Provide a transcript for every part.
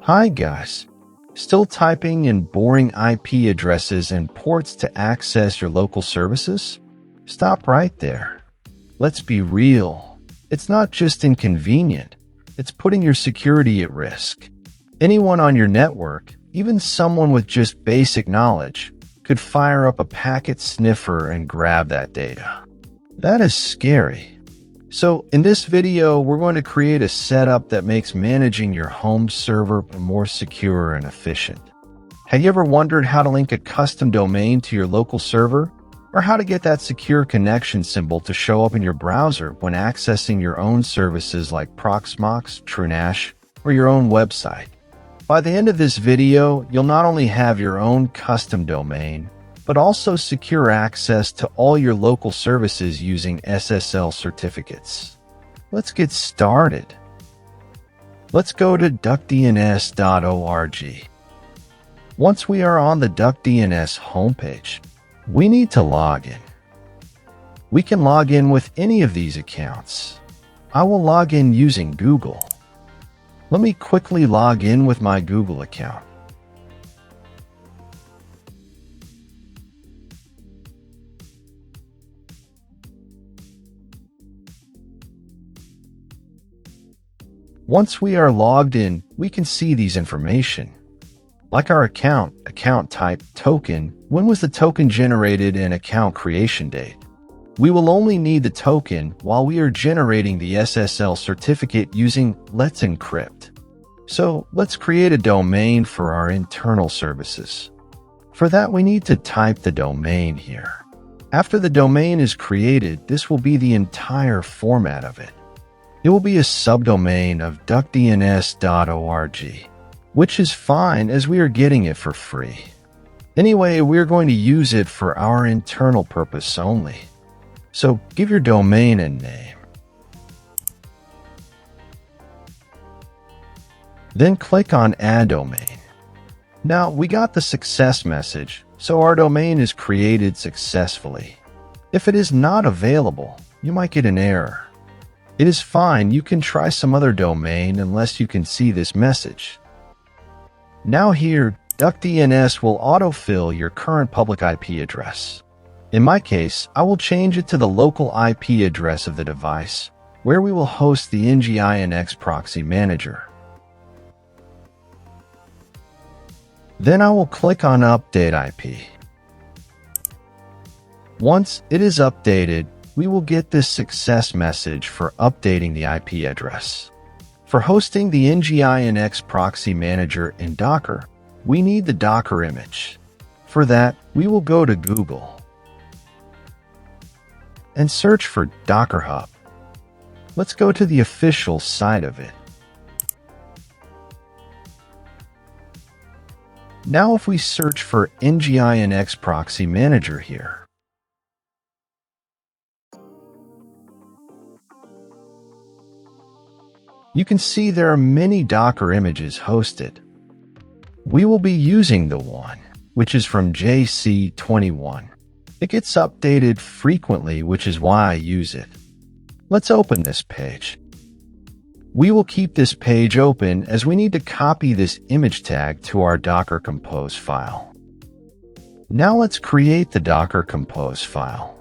Hi guys. Still typing in boring IP addresses and ports to access your local services? Stop right there. Let's be real. It's not just inconvenient, it's putting your security at risk. Anyone on your network, even someone with just basic knowledge, could fire up a packet sniffer and grab that data. That is scary. So in this video, we're going to create a setup that makes managing your home server more secure and efficient. Have you ever wondered how to link a custom domain to your local server? Or how to get that secure connection symbol to show up in your browser when accessing your own services like Proxmox, TrueNAS, or your own website? By the end of this video, you'll not only have your own custom domain, but also secure access to all your local services using SSL certificates. Let's get started. Let's go to DuckDNS.org. Once we are on the DuckDNS homepage, we need to log in. We can log in with any of these accounts. I will log in using Google. Let me quickly log in with my Google account. Once we are logged in, we can see these information. Like our account type, token, when was the token generated, and account creation date. We will only need the token while we are generating the SSL certificate using Let's Encrypt. So let's create a domain for our internal services. For that, we need to type the domain here. After the domain is created, this will be the entire format of it. It will be a subdomain of DuckDNS.org, which is fine as we are getting it for free. Anyway, we're going to use it for our internal purpose only. So give your domain a name. Then click on Add Domain. Now we got the success message, so our domain is created successfully. If it is not available, you might get an error. It is fine, you can try some other domain unless you can see this message. Now here, DuckDNS will autofill your current public IP address. In my case, I will change it to the local IP address of the device, where we will host the Nginx Proxy Manager. Then I will click on Update IP. Once it is updated, we will get this success message for updating the IP address. For hosting the Nginx Proxy Manager in Docker, we need the Docker image. For that, we will go to Google and search for Docker Hub. Let's go to the official site of it. Now if we search for Nginx Proxy Manager here, you can see there are many Docker images hosted. We will be using the one, which is from JC21. It gets updated frequently, which is why I use it. Let's open this page. We will keep this page open as we need to copy this image tag to our Docker Compose file. Now let's create the Docker Compose file.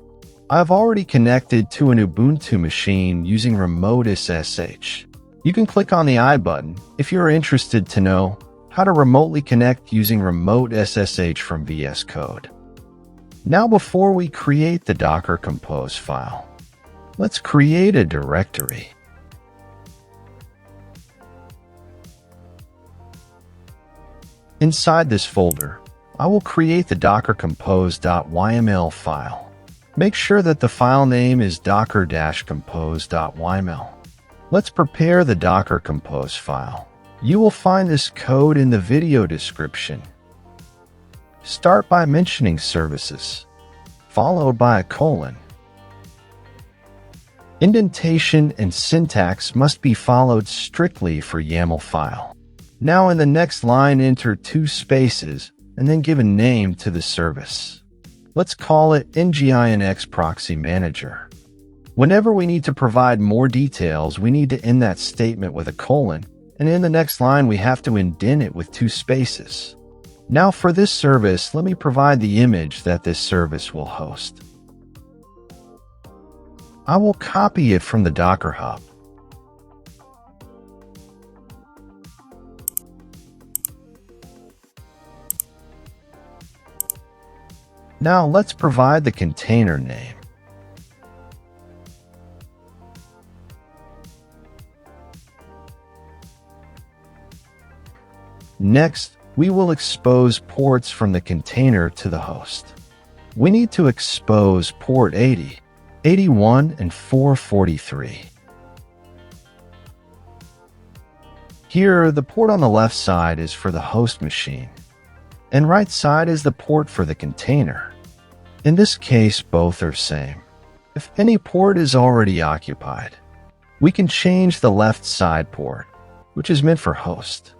I've already connected to an Ubuntu machine using remote SSH. You can click on the I button if you're interested to know how to remotely connect using remote SSH from VS Code. Now before we create the Docker Compose file, let's create a directory. Inside this folder, I will create the Docker Compose.yml file. Make sure that the file name is docker-compose.yml. Let's prepare the Docker Compose file. You will find this code in the video description. Start by mentioning services, followed by a colon. Indentation and syntax must be followed strictly for YAML file. Now in the next line, enter 2 spaces and then give a name to the service. Let's call it Nginx Proxy Manager. Whenever we need to provide more details, we need to end that statement with a colon and in the next line we have to indent it with 2 spaces. Now for this service, let me provide the image that this service will host. I will copy it from the Docker Hub. Now let's provide the container name. Next, we will expose ports from the container to the host. We need to expose port 80, 81, and 443. Here, the port on the left side is for the host machine, and right side is the port for the container. In this case, both are same. If any port is already occupied, we can change the left side port, which is meant for host.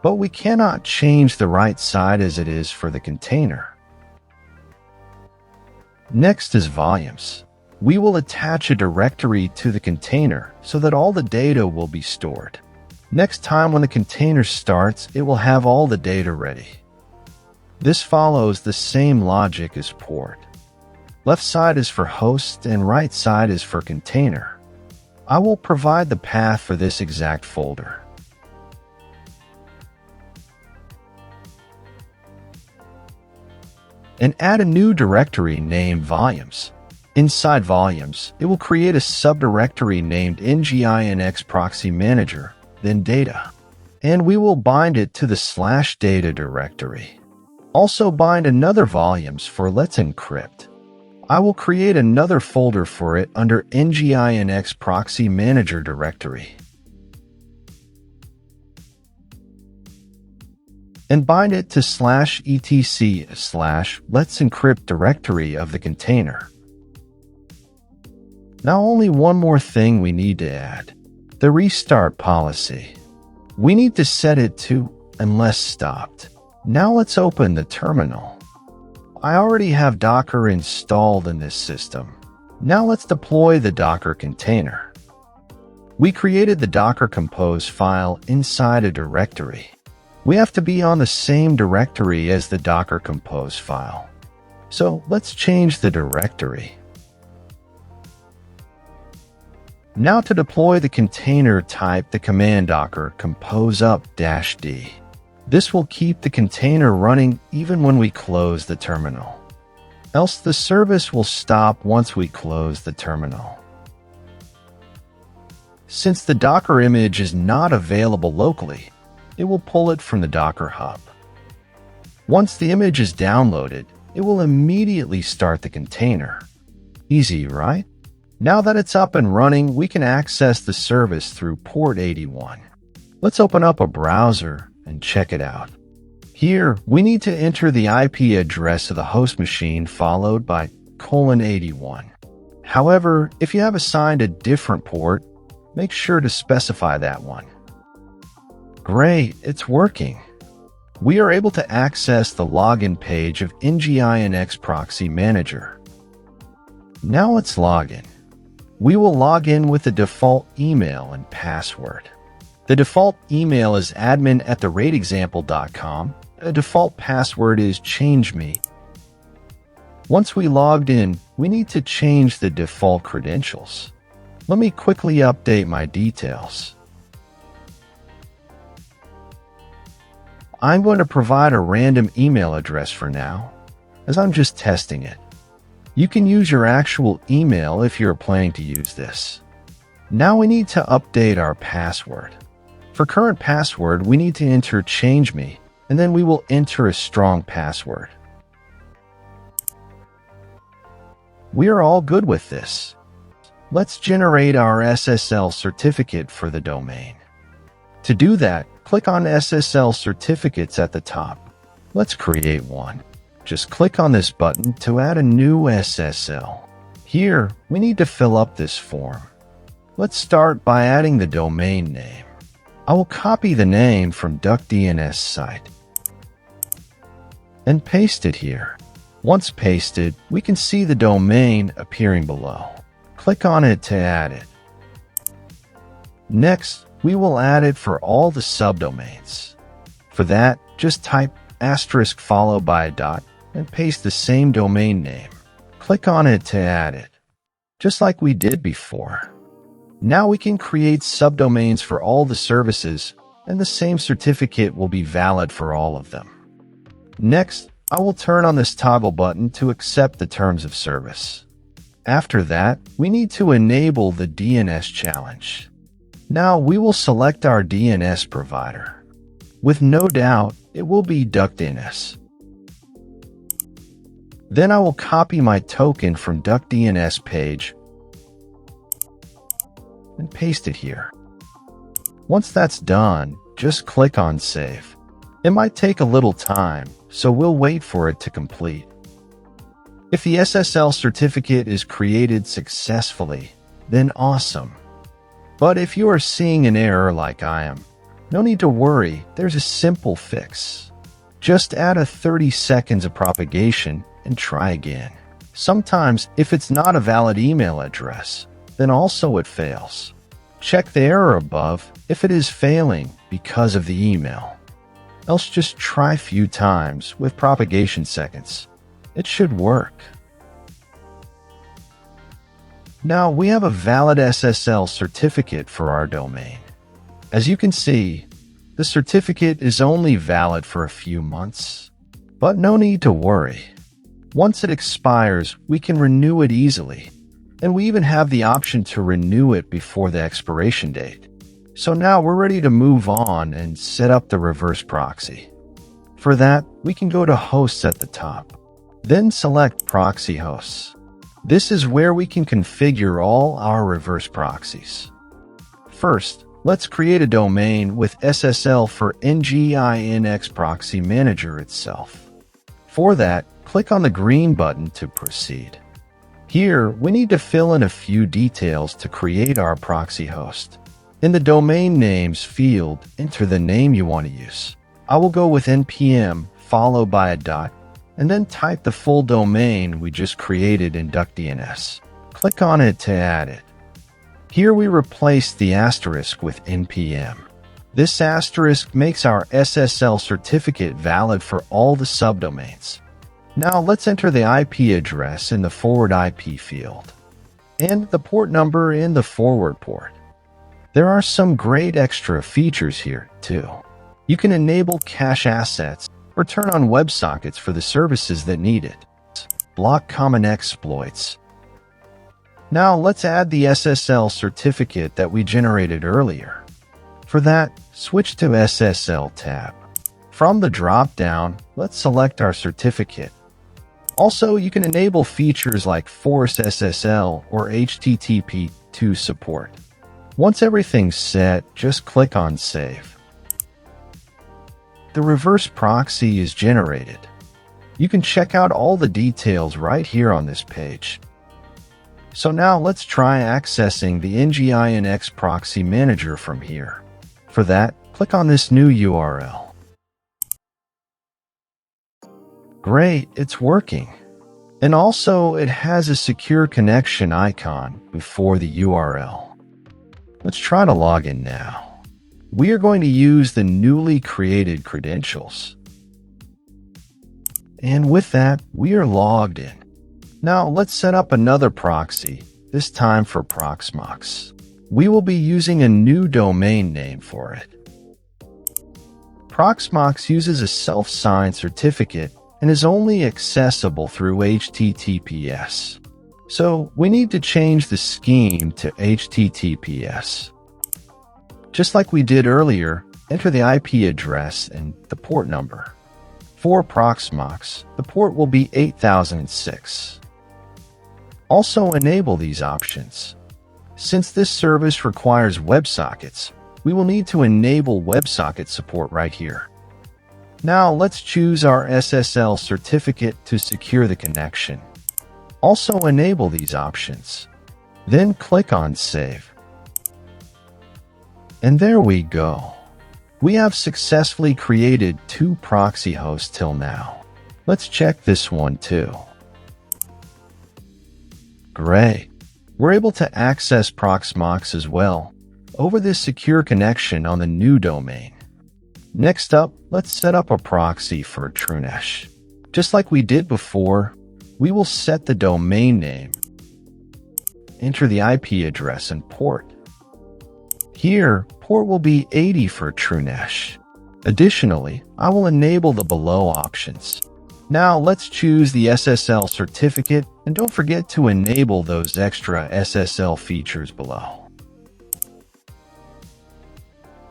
But we cannot change the right side as it is for the container. Next is volumes. We will attach a directory to the container so that all the data will be stored. Next time when the container starts, it will have all the data ready. This follows the same logic as port. Left side is for host and right side is for container. I will provide the path for this exact folder. And add a new directory named volumes. Inside volumes, it will create a subdirectory named Nginx Proxy Manager, then data. And we will bind it to the /data directory. Also bind another volumes for Let's Encrypt. I will create another folder for it under Nginx Proxy Manager directory. And bind it to /etc/Let's Encrypt directory of the container. Now only one more thing we need to add, the restart policy. We need to set it to unless stopped. Now let's open the terminal. I already have Docker installed in this system. Now let's deploy the Docker container. We created the Docker Compose file inside a directory. We have to be on the same directory as the Docker Compose file. So let's change the directory. Now to deploy the container, type the command docker compose up-d. This will keep the container running even when we close the terminal. Else the service will stop once we close the terminal. Since the Docker image is not available locally, it will pull it from the Docker Hub. Once the image is downloaded, it will immediately start the container. Easy, right? Now that it's up and running, we can access the service through port 81. Let's open up a browser and check it out. Here, we need to enter the IP address of the host machine followed by :81. However, if you have assigned a different port, make sure to specify that one. Great, it's working. We are able to access the login page of Nginx Proxy Manager. Now let's log in. We will log in with the default email and password. The default email is admin@therateexample.com. A default password is changeme. Once we logged in, we need to change the default credentials. Let me quickly update my details. I'm going to provide a random email address for now, as I'm just testing it. You can use your actual email if you're planning to use this. Now we need to update our password. For current password, we need to enter changeme, and then we will enter a strong password. We are all good with this. Let's generate our SSL certificate for the domain. To do that, click on SSL Certificates at the top. Let's create one. Just click on this button to add a new SSL. Here, we need to fill up this form. Let's start by adding the domain name. I will copy the name from DuckDNS site and paste it here. Once pasted, we can see the domain appearing below. Click on it to add it. Next, we will add it for all the subdomains. For that, just type asterisk followed by a dot and paste the same domain name. Click on it to add it, just like we did before. Now we can create subdomains for all the services, and the same certificate will be valid for all of them. Next, I will turn on this toggle button to accept the terms of service. After that, we need to enable the DNS challenge. Now we will select our DNS provider. With no doubt, it will be DuckDNS. Then I will copy my token from DuckDNS page and paste it here. Once that's done, just click on Save. It might take a little time, so we'll wait for it to complete. If the SSL certificate is created successfully, then awesome. But if you are seeing an error like I am, no need to worry, there's a simple fix. Just add a 30 seconds of propagation and try again. Sometimes, if it's not a valid email address, then also it fails. Check the error above if it is failing because of the email. Else just try a few times with propagation seconds. It should work. Now we have a valid SSL certificate for our domain. As you can see, the certificate is only valid for a few months. But no need to worry. Once it expires, we can renew it easily. And we even have the option to renew it before the expiration date. So now we're ready to move on and set up the reverse proxy. For that, we can go to Hosts at the top. Then select Proxy Hosts. This is where we can configure all our reverse proxies. First, let's create a domain with SSL for Nginx Proxy Manager itself. For that, click on the green button to proceed. Here, we need to fill in a few details to create our proxy host. In the domain names field, enter the name you want to use. I will go with npm followed by a dot, and then type the full domain we just created in DuckDNS. Click on it to add it. Here we replace the asterisk with npm. This asterisk makes our SSL certificate valid for all the subdomains. Now let's enter the IP address in the forward IP field, and the port number in the forward port. There are some great extra features here, too. You can enable cache assets or turn on WebSockets for the services that need it. Block common exploits. Now let's add the SSL certificate that we generated earlier. For that, switch to SSL tab. From the drop-down, let's select our certificate. Also, you can enable features like Force SSL or HTTP2 support. Once everything's set, just click on Save. The reverse proxy is generated. You can check out all the details right here on this page. So now let's try accessing the Nginx Proxy Manager from here. For that, click on this new URL. Great, it's working. And also, it has a secure connection icon before the URL. Let's try to log in now. We are going to use the newly created credentials. And with that, we are logged in. Now let's set up another proxy, this time for Proxmox. We will be using a new domain name for it. Proxmox uses a self-signed certificate and is only accessible through HTTPS. So we need to change the scheme to HTTPS. Just like we did earlier, enter the IP address and the port number. For Proxmox, the port will be 8006. Also enable these options. Since this service requires WebSockets, we will need to enable WebSocket support right here. Now let's choose our SSL certificate to secure the connection. Also enable these options. Then click on Save. And there we go. We have successfully created 2 proxy hosts till now. Let's check this one too. Great. We're able to access Proxmox as well. over this secure connection on the new domain. Next up, let's set up a proxy for TrueNAS. Just like we did before, we will set the domain name, enter the IP address and port. Here, port will be 80 for TrueNAS. Additionally, I will enable the below options. Now let's choose the SSL certificate and don't forget to enable those extra SSL features below.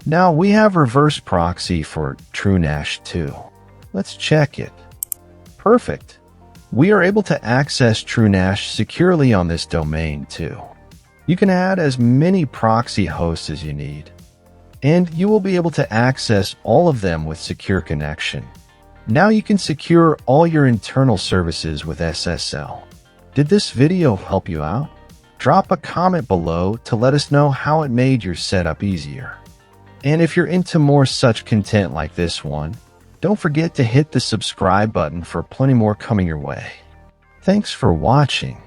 Now we have reverse proxy for TrueNAS too. Let's check it. Perfect. We are able to access TrueNAS securely on this domain too. You can add as many proxy hosts as you need, and you will be able to access all of them with secure connection. Now you can secure all your internal services with SSL. Did this video help you out? Drop a comment below to let us know how it made your setup easier. And if you're into more such content like this one, don't forget to hit the subscribe button for plenty more coming your way. Thanks for watching.